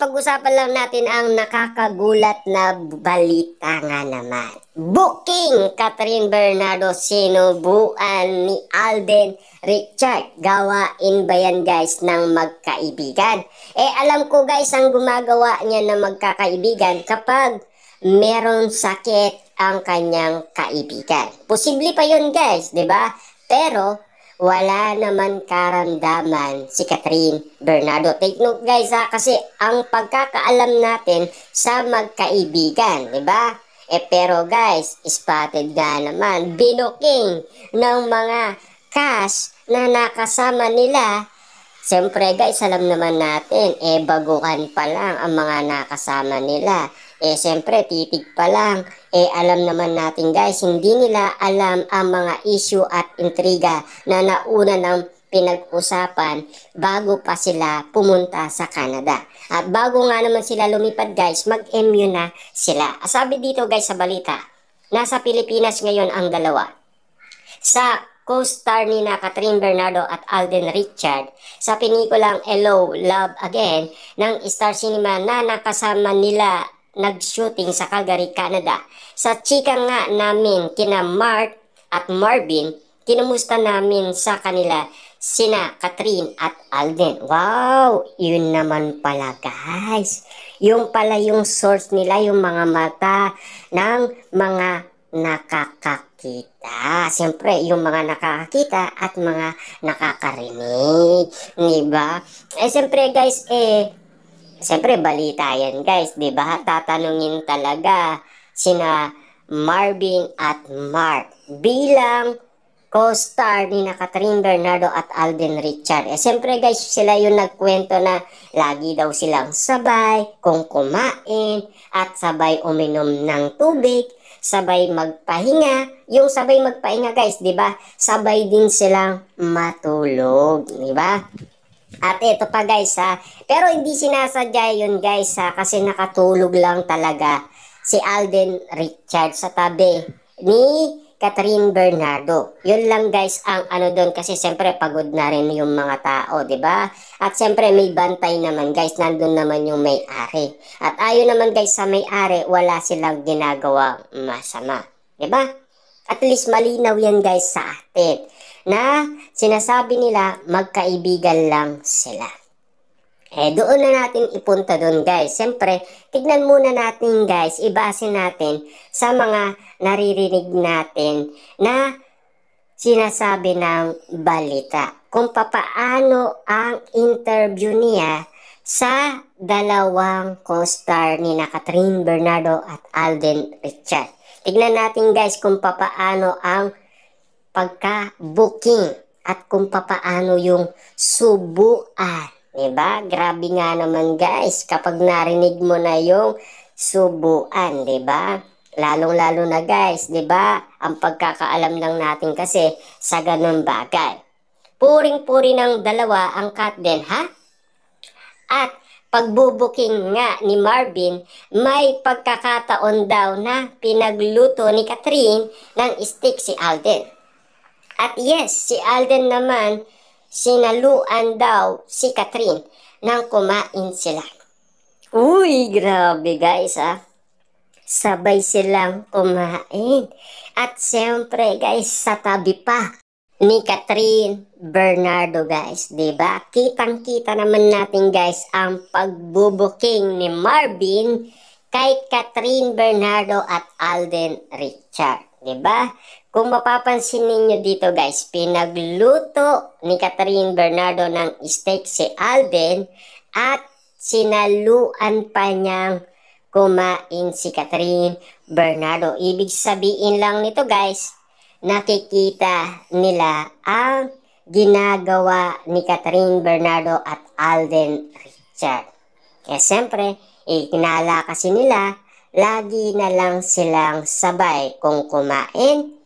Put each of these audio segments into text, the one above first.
pag-usapan lang natin ang nakakagulat na balita nga naman. Booking Catherine Bernardo sinubuan ni Alden Richard. Gawain ba yan guys ng magkaibigan? Alam ko guys ang gumagawa niya ng magkakaibigan kapag merong sakit ang kanyang kaibigan. Posible pa yun guys, di ba? Pero wala naman karamdaman si Catherine Bernardo. Take note guys kasi ang pagkakaalam natin sa magkaibigan, di ba? Pero guys, spotted nga naman, binuking ng mga cast na nakasama nila. Siyempre guys, alam naman natin, baguhan pa lang ang mga nakasama nila. Siyempre, titig pa lang. Alam naman natin guys, hindi nila alam ang mga issue at intriga na nauna ng pinag-usapan bago pa sila pumunta sa Canada. At bago nga naman sila lumipad guys, mag-MU na sila. Sabi dito guys sa balita, nasa Pilipinas ngayon ang dalawa. Sa co-star ni na Catherine Bernardo at Alden Richard sa pelikulang Hello, Love Again ng Star Cinema na nakasama nila nag-shooting sa Calgary, Canada. Sa chika nga namin kina Mark at Marvin, kinumusta namin sa kanila sina Catherine at Alden. Wow! Yun naman pala guys. Yung pala yung source nila, yung mga mata ng mga nakakakita. Siyempre, yung mga nakakakita at mga nakakarinig. Diba? Siyempre guys, siyempre balita yan guys, di ba? Tatanungin talaga sina Marvin at Mark bilang co-star ni na Catherine Bernardo at Alden Richard. Siyempre guys, sila yung nagkwento na lagi daw silang sabay kung kumain at sabay uminom ng tubig, sabay magpahinga. Yung sabay magpahinga guys, di ba? Sabay din silang matulog, di ba? At ito pa guys pero hindi sinasadya yun guys kasi nakatulog lang talaga si Alden Richard sa tabi ni Catherine Bernardo. Yun lang guys ang ano doon kasi siyempre pagod na rin yung mga tao, di ba? At siyempre may bantay naman guys, nandun naman yung may-ari. At ayon naman guys sa may-ari, wala silang ginagawa masama, di ba? At least malinaw yan guys sa atin na sinasabi nila magkaibigan lang sila. Doon na natin ipunta doon guys. Siyempre, tignan muna natin guys, ibase natin sa mga naririnig natin na sinasabi ng balita. Kung papaano ang interview niya sa dalawang co-star ni na Catherine Bernardo at Alden Richard. Tignan natin guys kung papaano ang pagka-booking at kung papaano yung subuan. Diba? Grabe nga naman guys kapag narinig mo na yung subuan, diba? Lalong-lalo na guys, diba? Ang pagkakaalam lang natin kasi sa ganun bagay. Puring-puri ng dalawa ang cut din, ha? At pagbubuking nga ni Marvin, may pagkakataon daw na pinagluto ni Catherine ng steak si Alden. At yes, si Alden naman, sinaluan daw si Catherine nang kumain sila. Uy, grabe guys Sabay silang kumain. At siyempre guys, sa tabi pa ni Catherine Bernardo guys, diba? Kitang-kita naman natin guys ang pagbubuking ni Marvin kay Catherine Bernardo at Alden Richard, diba? Kung mapapansin ninyo dito guys, pinagluto ni Catherine Bernardo ng steak si Alden at sinaluan pa niyang kumain si Catherine Bernardo. Ibig sabihin lang nito guys, nakikita nila ang ginagawa ni Catherine Bernardo at Alden Richard. Kaya siyempre, kinala kasi nila, lagi na lang silang sabay kung kumain,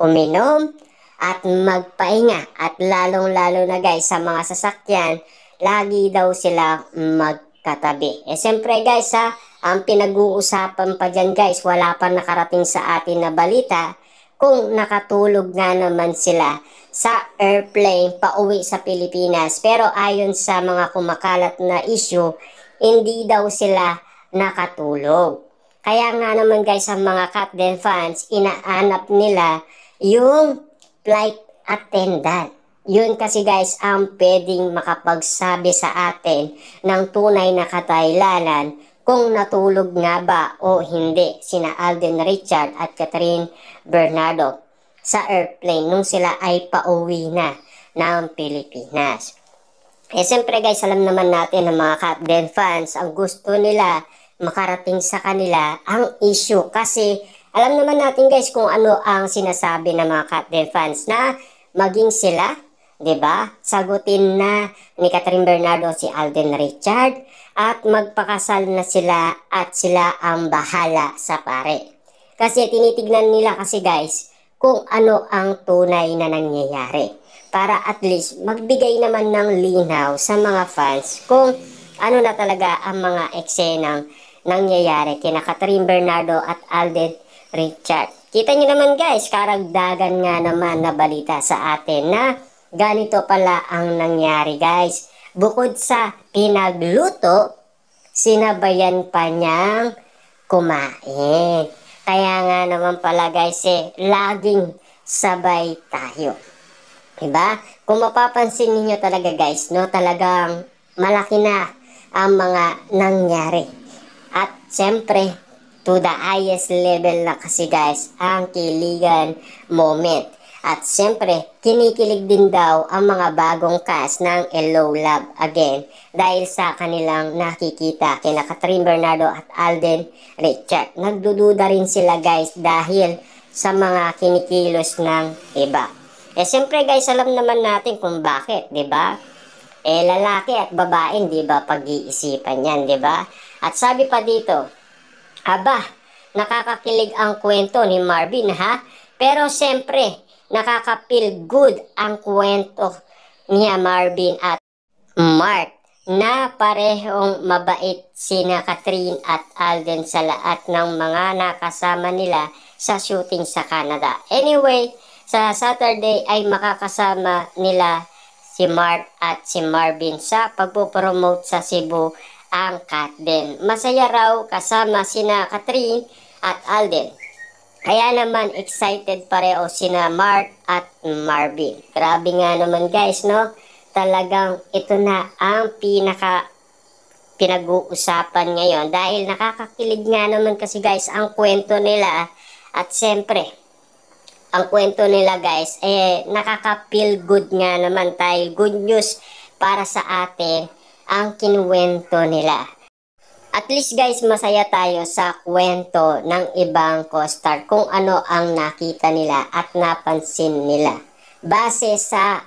uminom, at magpahinga. At lalong-lalo na guys, sa mga sasakyan, lagi daw sila magkatabi. Siyempre guys ang pinag-uusapan pa dyan guys, wala pa nakarating sa atin na balita kung nakatulog nga naman sila sa airplane pauwi sa Pilipinas. Pero ayon sa mga kumakalat na issue, hindi daw sila nakatulog. Kaya nga naman guys, sa mga Katden fans, inaanap nila yung flight attendant. Yun kasi guys ang pwedeng makapagsabi sa atin ng tunay na kataylanan kung natulog nga ba o hindi sina Alden Richard at Catherine Bernardo sa airplane nung sila ay pauwi na ng Pilipinas. Siyempre guys, alam naman natin ng mga Katden fans, ang gusto nila makarating sa kanila ang issue. Kasi alam naman natin guys kung ano ang sinasabi ng mga Katden fans na maging sila, 'di ba? Sagutin na ni Catherine Bernardo si Alden Richard at magpakasal na sila at sila ang bahala sa pare. Kasi tinitignan nila kasi guys kung ano ang tunay na nangyayari, para at least magbigay naman ng linaw sa mga fans kung ano na talaga ang mga eksenang nangyayari kina Catherine Bernardo at Alden Richard. Kita nyo naman guys, karagdagan nga naman na balita sa atin na ganito pala ang nangyari guys. Bukod sa pinagluto, sinabayan pa niyang kumain. Kaya nga naman pala guys laging sabay tayo. Diba? Kung mapapansin niyo talaga guys, no, talagang malaki na ang mga nangyari. At siyempre, to the highest level na kasi guys, ang kiligan moment. At siyempre, kinikilig din daw ang mga bagong cast ng Hello Love Again dahil sa kanilang nakikita kina Catherine Bernardo at Alden Richard. Nagdududa rin sila guys dahil sa mga kinikilos ng iba. Siyempre guys, alam naman natin kung bakit, 'di ba? Lalaki at babae, 'di ba, pag-iisipan 'yan, 'di ba? At sabi pa dito, aba, nakakakilig ang kwento ni Marvin ha, pero siyempre, nakaka-feel good ang kwento niya Marvin at Mark na parehong mabait sina Catherine at Alden sa lahat ng mga nakasama nila sa shooting sa Canada. Anyway, sa Saturday ay makakasama nila si Mark at si Marvin sa pagpopromote sa Cebu ang Katden. Masaya raw kasama sina Catherine at Alden. Kaya naman excited pareho sina Mark at Marvin. Grabe nga naman guys, no? Talagang ito na ang pinag-uusapan ngayon dahil nakakakilig nga naman kasi guys ang kwento nila. At siyempre, ang kwento nila guys, nakaka-feel good nga naman tayo. Good news para sa atin ang kinuwento nila. At least guys, masaya tayo sa kwento ng ibang co-star kung ano ang nakita nila at napansin nila. Base sa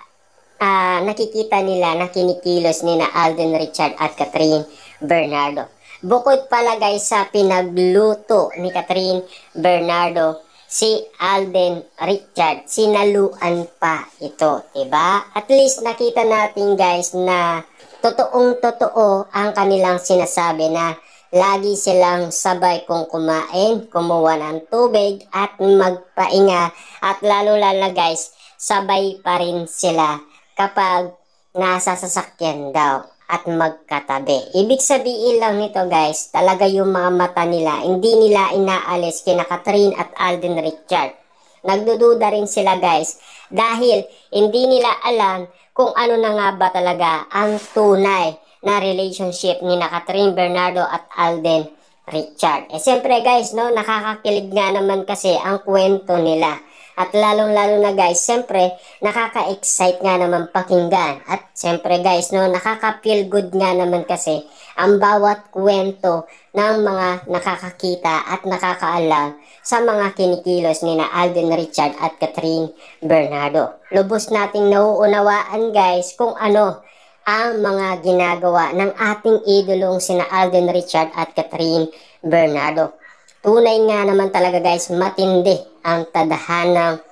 nakikita nila na kinikilos ni na Alden Richard at Catherine Bernardo. Bukod pala guys sa pinagluto ni Catherine Bernardo, si Alden Richard, sinaluan pa ito, diba? At least nakita natin guys na totoong-totoo ang kanilang sinasabi na lagi silang sabay kung kumain, kumuha ng tubig at magpainga at lalo-lalo guys, sabay pa rin sila kapag nasa sasakyan daw at magkatabi. Ibig sabihin lang nito guys, talaga yung mga mata nila, hindi nila inaalis kina Catherine at Alden Richard. Nagdududa rin sila guys dahil hindi nila alam kung ano na nga ba talaga ang tunay na relationship ni na Catherine Bernardo at Alden Richard. Siyempre guys, no, nakakakilig nga naman kasi ang kwento nila. At lalong-lalo na guys, siyempre, nakaka-excite nga naman pakinggan. At siyempre guys, no, nakaka-feel good nga naman kasi ang bawat kwento ng mga nakakakita at nakakaalam sa mga kinikilos ni na Alden Richard at Catherine Bernardo. Lubos nating nauunawaan guys kung ano ang mga ginagawa ng ating idolong sina Alden Richard at Catherine Bernardo. Tunay nga naman talaga guys, matindi ang tadhanang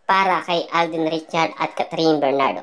para kay Alden Richard at Catherine Bernardo.